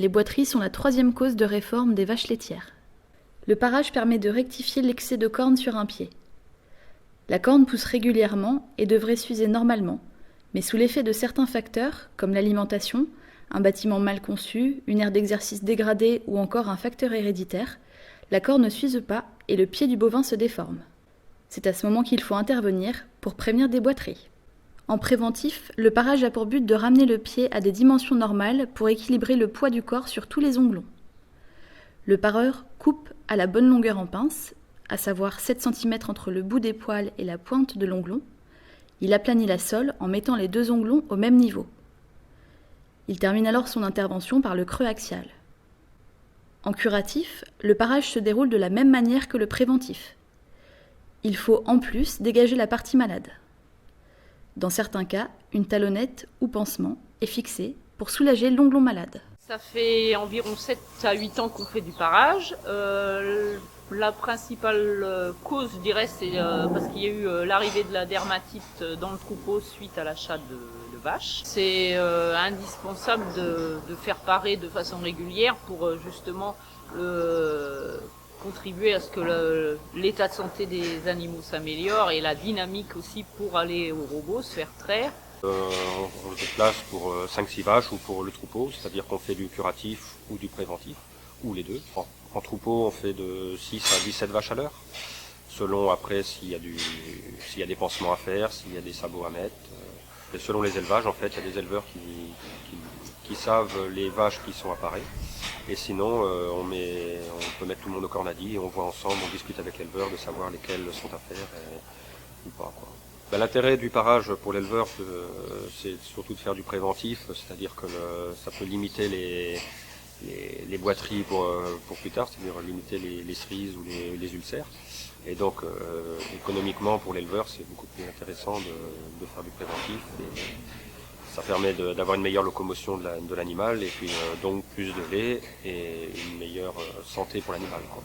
les boiteries sont la troisième cause de réforme des vaches laitières. Le parage permet de rectifier l'excès de cornes sur un pied. La corne pousse régulièrement et devrait s'user normalement, mais sous l'effet de certains facteurs, comme l'alimentation, un bâtiment mal conçu, une aire d'exercice dégradée ou encore un facteur héréditaire, la corne ne s'use pas et le pied du bovin se déforme. C'est à ce moment qu'il faut intervenir pour prévenir des boiteries. En préventif, le parage a pour but de ramener le pied à des dimensions normales pour équilibrer le poids du corps sur tous les onglons. Le pareur coupe à la bonne longueur en pince, à savoir 7 cm entre le bout des poils et la pointe de l'onglon. Il aplanit la sole en mettant les deux onglons au même niveau. Il termine alors son intervention par le creux axial. En curatif, le parage se déroule de la même manière que le préventif. Il faut en plus dégager la partie malade. Dans certains cas, une talonnette ou pansement est fixée pour soulager l'onglon malade. Ça fait environ 7 à 8 ans qu'on fait du parage. La principale cause, je dirais, c'est parce qu'il y a eu l'arrivée de la dermatite dans le troupeau suite à l'achat de vaches. C'est indispensable de faire parer de façon régulière pour justement contribuer à ce que l'état de santé des animaux s'améliore et la dynamique aussi pour aller au robot, se faire traire. On se déplace pour 5-6 vaches ou pour le troupeau, c'est-à-dire qu'on fait du curatif ou du préventif, ou les deux. En troupeau, on fait de 6 à 17 vaches à l'heure, selon après s'il y a des pansements à faire, s'il y a des sabots à mettre. Et selon les élevages, en fait, il y a des éleveurs qui savent les vaches qui sont à parer. Et sinon, on peut mettre tout le monde au cornadi et on voit ensemble, on discute avec l'éleveur de savoir lesquelles sont à faire ou pas, quoi. L'intérêt du parage pour l'éleveur, c'est surtout de faire du préventif, c'est-à-dire que ça peut limiter les boiteries pour plus tard, c'est-à-dire limiter les cerises ou les ulcères. Et donc, économiquement, pour l'éleveur, c'est beaucoup plus intéressant de faire du préventif. Et ça permet d'avoir une meilleure locomotion de l'animal et puis donc plus de lait et une meilleure santé pour l'animal, quoi.